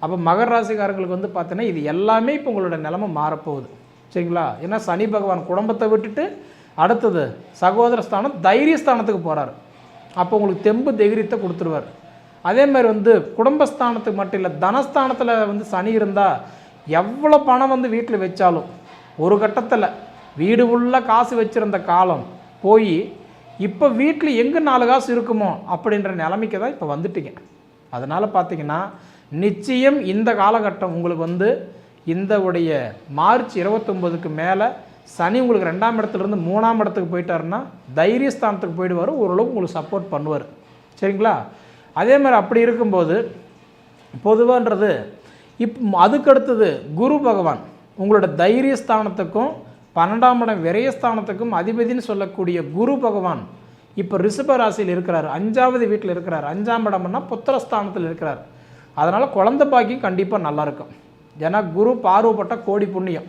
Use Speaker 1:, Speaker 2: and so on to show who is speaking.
Speaker 1: அப்போ மகர ராசிக்காரங்களுக்கு வந்து பார்த்தீங்கன்னா இது எல்லாமே இப்போ உங்களோட நிலைமை மாறப்போகுது. சரிங்களா? ஏன்னா சனி பகவான் குடும்பத்தை விட்டுட்டு அடுத்தது சகோதர ஸ்தானம் தைரியஸ்தானத்துக்கு போகிறார். அப்போ உங்களுக்கு தெம்பு தைரியத்தை கொடுத்துருவார். அதேமாதிரி வந்து குடும்பஸ்தானத்துக்கு மட்டும் இல்லை, தனஸ்தானத்தில் வந்து சனி இருந்தால் எவ்வளோ பணம் வந்து வீட்டில் வச்சாலும் ஒரு கட்டத்தில் வீடு உள்ள காசு வச்சுருந்த காலம் போய் இப்போ வீட்டில் எங்கே 4 காசு இருக்குமோ அப்படின்ற நிலைமைக்கு தான் இப்போ வந்துட்டீங்க. அதனால் பார்த்தீங்கன்னா நிச்சயம் இந்த காலகட்டம் உங்களுக்கு வந்து இந்த உடைய மார்ச் 29க்கு மேலே சனி உங்களுக்கு 2ஆம் இடத்துலேருந்து 3ஆம் இடத்துக்கு போயிட்டாருன்னா தைரியஸ்தானத்துக்கு போயிடுவார். ஓரளவுக்கு உங்களுக்கு சப்போர்ட் பண்ணுவார். சரிங்களா? அதே மாதிரி அப்படி இருக்கும்போது பொதுவான்றது அதுக்கு அடுத்தது குரு பகவான் உங்களோட தைரியஸ்தானத்துக்கும் 12ஆம் இடம் விரயஸ்தானத்துக்கும் அதிபதினு சொல்லக்கூடிய குரு பகவான் இப்போ ரிஷப ராசியில் இருக்கிறார். 5வது வீட்டில் இருக்கிறார். 5ஆம் இடம்னா புத்திரஸ்தானத்தில் இருக்கிறார். அதனால் குழந்தை பாக்கியம் கண்டிப்பாக நல்லாயிருக்கும். ஏன்னா குரு பார்வைப்பட்ட கோடி புண்ணியம்.